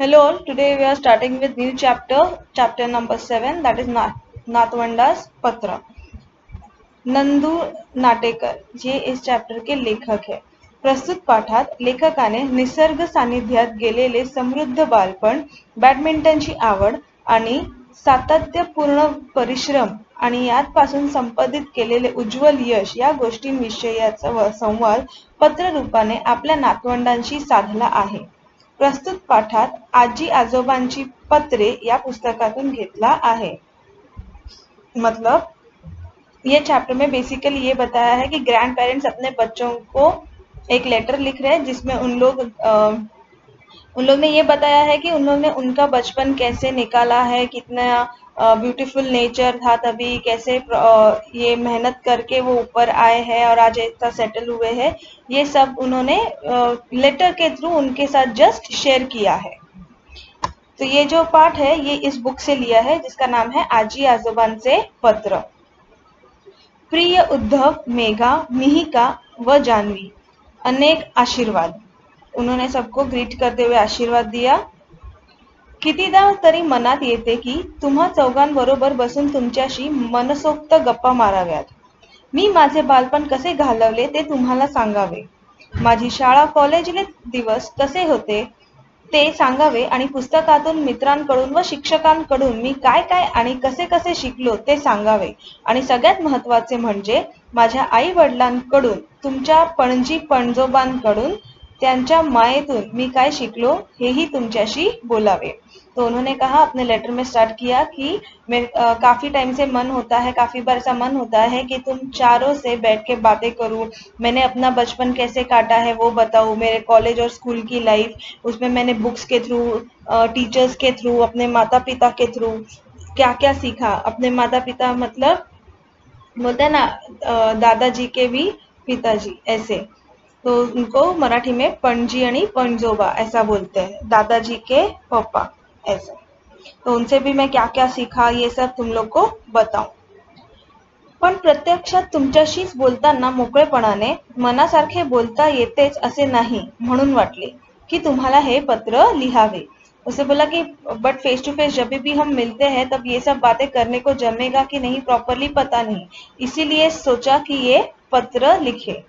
Hello all, today we are starting with new chapter number 7, that is नातवंडास पत्र। नंदू नाटेकर जे इस chapter के लेखक है। प्रस्तुत पाठात लेखकाने निसर्ग सानिध्यात गेलेले समृद्ध बालपण, बॅडमिंटनची आवड आणि सातत्यपूर्ण परिश्रम आणि यापासून संपादित केलेले उज्ज्वल यश या गोष्टींविषयीचा संवाद पत्ररूपाने आपल्या नातवंडांशी साधला आहे। प्रस्तुत पाठात आजी आजोबांची पत्रे या पुस्तकातून घेतला आहे। मतलब ये चैप्टर में बेसिकली ये बताया है कि ग्रैंड पेरेंट्स अपने बच्चों को एक लेटर लिख रहे हैं जिसमें उन लोग ने ये बताया है कि उन्होंने उनका बचपन कैसे निकाला है, कितना ब्यूटीफुल नेचर था, तभी कैसे ये मेहनत करके वो ऊपर आए हैं और आज इतना सेटल हुए हैं। ये सब उन्होंने लेटर के थ्रू उनके साथ जस्ट शेयर किया है। तो ये जो पार्ट है ये इस बुक से लिया है जिसका नाम है आजी आजोबांचे पत्र। प्रिय उद्धव, मेघा, मिहिका व जानवी, अनेक आशीर्वाद। उन्होंने सबको ग्रीट करते हुए आशीर्वाद दिया। कितीदा तरी मनात येते की तुम्हा चौघांबरोबर बसून तुमच्याशी मनसोक्त गप्पा माराव्यात। मी माझे बालपण कसे घालवले ते तुम्हाला सांगावे। माझी शाळा कॉलेजले दिवस कसे होते ते सांगावे आणि पुस्तकातून, मित्रांकडून व शिक्षकांकडून मी काय काय आणि कसे कसे शिकलो ते सांगावे आणि सगळ्यात महत्त्वाचे म्हणजे माझ्या आई वडिलांकडून, तुमच्या पणजी पणजोबांकडून, त्यांच्या मायेतून मी काय शिकलो हेही तुमच्याशी बोलावे। तो उन्होंने कहा, अपने लेटर में स्टार्ट किया कि काफी टाइम से मन होता है, काफी बार ऐसा मन होता है कि तुम चारों से बैठ के बातें करूं, मैंने अपना बचपन कैसे काटा है वो बताऊं, मेरे कॉलेज और स्कूल की लाइफ, उसमें मैंने बुक्स के थ्रू, टीचर्स के थ्रू, अपने माता पिता के थ्रू क्या क्या सीखा। अपने माता पिता मतलब बोलते हैं ना दादाजी के भी पिताजी, ऐसे तो उनको मराठी में पणजी आणि पणजोबा ऐसा बोलते हैं, दादाजी के पापा ऐसा। तो उनसे भी मैं क्या क्या सीखा ये सब तुम लोग को बताऊं। पण प्रत्यक्षात तुमच्याशीच बोलताना मोकळेपणाने मनासारखे बोलता येतेच असे नाही, म्हणून वाटले कि तुम्हाला हे पत्र लिहावे। उसे बोला कि बट फेस टू फेस जब भी हम मिलते हैं तब ये सब बातें करने को जमेगा कि नहीं प्रॉपरली पता नहीं, इसीलिए सोचा कि ये पत्र लिखे।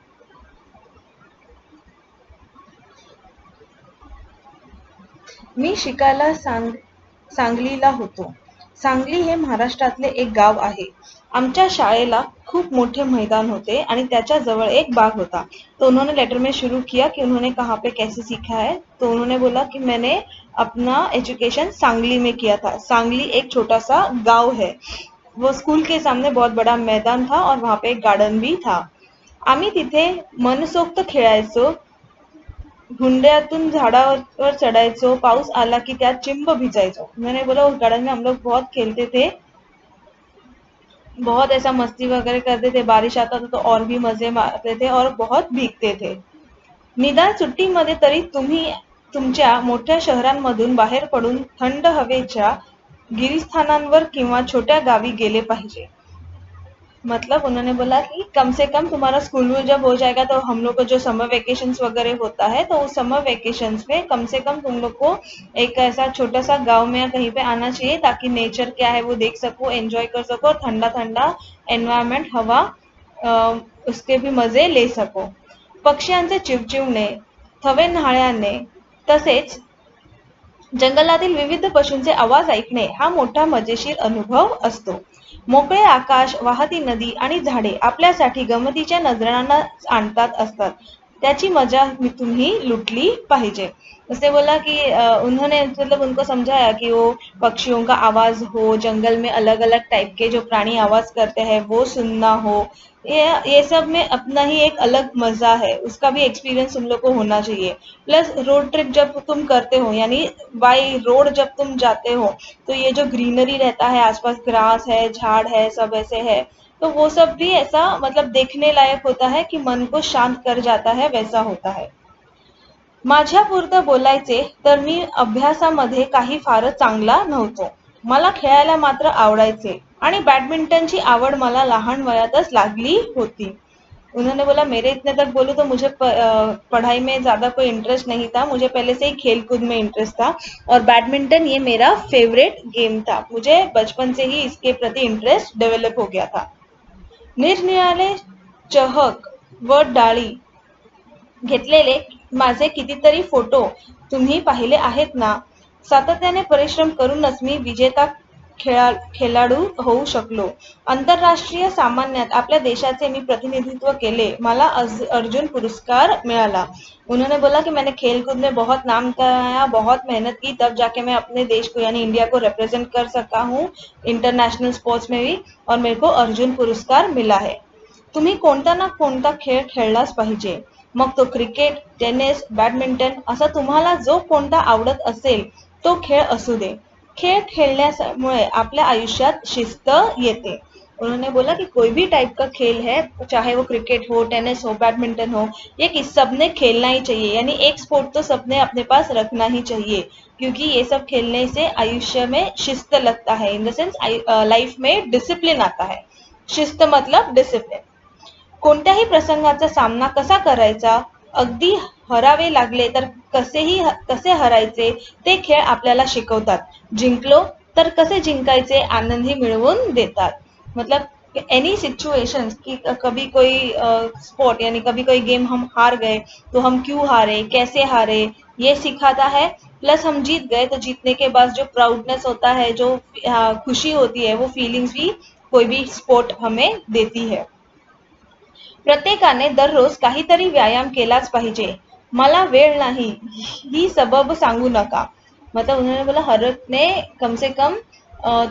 मी शिकायला सांगलीला होतो। सांगली हे महाराष्ट्रातले एक गाव आहे। आमच्या शाळेला खूप मोठे मैदान होते आणि त्याच्या जवळ एक बाग होता। तो उन्होंने लेटर में शुरू किया कि उन्होंने कहाँ पे कैसे सीखा है। तो उन्होंने बोला कि मैंने अपना एजुकेशन सांगली में किया था। सांगली एक छोटा सा गांव है। वो स्कूल के सामने बहुत बड़ा मैदान था और वहाँ पे एक गार्डन भी था। आम्ही तिथे मनसोक्त खेळायचो, हुंड्यातून झाडावर चढ़ायचो, पाऊस आला कि त्यात चिंब भिजायचो। मैंने बोला उस गार्डन में हम लोग बहुत खेलते थे, बहुत ऐसा मस्ती वगैरह करते थे, बारिश आता था तो और भी मजे मारते थे और बहुत भीगते थे। निदान सुट्टीमध्ये तरी तुम्ही तुमच्या मोठ्या शहरांमधून बाहेर पडून थंड हवेच्या गिरिस्थानांवर किंवा छोट्या गावी गेले पाहिजे। मतलब उन्होंने बोला कि कम से कम तुम्हारा स्कूल में जब हो जाएगा तो हम लोग को जो समर वेकेशंस वगैरह होता है तो उस समर वेकेशंस में कम से कम तुम लोग को एक ऐसा छोटा सा गांव में या कहीं पे आना चाहिए ताकि नेचर क्या है वो देख सको, एंजॉय कर सको और ठंडा ठंडा एनवायरनमेंट हवा उसके भी मजे ले सको। पक्ष्यांचे चिवचिवणे, थवे न्हाळ्याने तसेच जंगलातील विविध पशूंचे आवाज ऐकणे हा मोठा मजेशीर अनुभव असतो। मोकळे आकाश, वाहती नदी आणि झाडे आपल्यासाठी गमतीच्या नजरांना आणतात असतात, त्याची मजा तुम्ही लुटली पाहिजे। उसने बोला कि उन्होंने मतलब उनको समझाया कि वो पक्षियों का आवाज हो, जंगल में अलग अलग टाइप के जो प्राणी आवाज करते हैं वो सुनना हो, ये सब में अपना ही एक अलग मजा है, उसका भी एक्सपीरियंस तुम लोग को होना चाहिए। प्लस रोड ट्रिप जब तुम करते हो यानी बाय रोड जब तुम जाते हो तो ये जो ग्रीनरी रहता है, आसपास ग्रास है, झाड़ है, सब ऐसे है, तो वो सब भी ऐसा मतलब देखने लायक होता है कि मन को शांत कर जाता है, वैसा होता है। माझ्यापुरतं बोलायचे तर मी अभ्यासामध्ये काही फारच चांगला नव्हतो। मला खेळायला मात्र आवडायचे आणि बॅडमिंटनची आवड मला लहान वयातच लागली होती। उन्होंने बोला मेरे इतने तक बोलूँ तो मुझे पढ़ाई में ज़्यादा कोई इंटरेस्ट नहीं था, मुझे पहले से ही खेल कूद में इंटरेस्ट था और बैडमिंटन ये मेरा फेवरेट गेम था, मुझे बचपन से ही इसके प्रति इंटरेस्ट डेवलप हो गया था। निरनिराळे चहक व डाळी घेतलेले माझे कितीतरी फोटो तुम्ही पाहिले आहेत ना? सातत्याने परिश्रम करूनच मी विजेता खेळाडू होऊ शकलो. आंतरराष्ट्रीय सामन्यात आपल्या देशाचे मी प्रतिनिधित्व केले. मला अर्जुन पुरस्कार मिळाला. उन्होंने बोला कि मैंने खेल कूद में बहुत नाम कमाया, बहुत मेहनत की, तब जाके मैं अपने देश को यानी इंडिया को रिप्रेजेंट कर सका हूँ इंटरनेशनल स्पोर्ट्स में भी और मेरे को अर्जुन पुरस्कार मिला है. तुम्ही कोणता ना कोणता खेळ खेळलाच पाहिजे. मग तो क्रिकेट, टेनिस, बॅडमिंटन असा तुम्हाला जो कोणता आवडत असेल तो खेळ असू दे. खेळ खेलने आपल्या आयुष्यात शिस्त येते. उन्होंने बोला कि कोई भी टाइप का खेल है, चाहे वो क्रिकेट हो, टेनिस हो, बैडमिंटन हो, ये सबने खेलना ही चाहिए, यानी एक स्पोर्ट तो सबने अपने पास रखना ही चाहिए, क्योंकि ये सब खेलने से आयुष्य में शिस्त लगता है, इन द सेंस लाइफ में डिसिप्लिन आता है. शिस्त मतलब डिसिप्लिन. कोणत्याही प्रसंगाचा सामना कसा करायचा, अगदी हरावे लागले तर कसे हरायचे ते खेळ आपल्याला शिकवतात. जिंकलो तर कसे जिंकायचे आनंदही मिळवून देतात. मतलब एनी सिचुएशंस कि कभी कोई स्पोर्ट यानी कभी कोई गेम हम हार गए तो हम क्यों हारे, कैसे हारे, ये सिखाता है. प्लस हम जीत गए तो जीतने के बाद जो प्राउडनेस होता है, जो खुशी होती है, वो फीलिंग्स भी कोई भी स्पोर्ट हमें देती है. प्रत्येकाने दररोज काहीतरी व्यायाम केलाच पाहिजे. मला वेळ नाही ही सबब सांगू नका. मतलब उन्होंने बोला हर एक ने कम से कम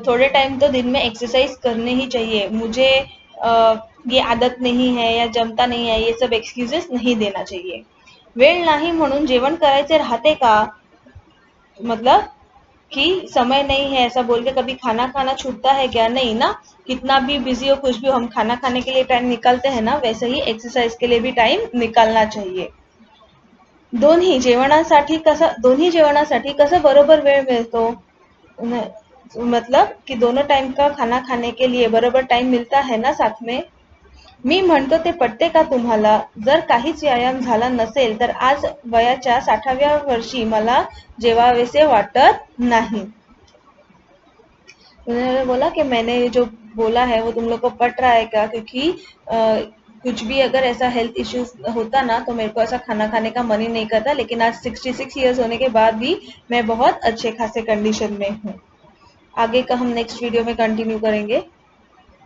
थोड़े टाइम तो दिन में एक्सरसाइज करने ही चाहिए. मुझे ये आदत नहीं है या जमता नहीं है, ये सब एक्सक्यूजेस नहीं देना चाहिए. वेळ नाही म्हणून जेवण करायचे राहते का? मतलब कि समय नहीं है ऐसा बोल के कभी खाना खाना छूटता है क्या? नहीं ना. कितना भी बिजी हो, कुछ भी हो, हम खाना खाने के लिए टाइम निकालते हैं ना, वैसे ही एक्सरसाइज के लिए भी टाइम निकालना चाहिए. दोन्ही जेवणासाठी कसं बरोबर वेळ मिळतो? मतलब कि दोनों टाइम का खाना खाने के लिए बरोबर टाइम मिलता है ना साथ में. मी म्हणतो ते पटते का तुम्हाला? जर काहीच व्यायाम झाला नसेल तर आज वयाच्या 60व्या वर्षी मला जेवावेसे वाटत नाही. उन्होंने बोला कि मैंने जो बोला है वो तुम लोग को पट रहा है क्या? क्योंकि कुछ भी अगर ऐसा हेल्थ इश्यूज होता ना तो मेरे को ऐसा खाना खाने का मन ही नहीं करता, लेकिन आज 66 ईयर्स होने के बाद भी मैं बहुत अच्छे खासे कंडीशन में हूँ. आगे का हम नेक्स्ट वीडियो में कंटिन्यू करेंगे.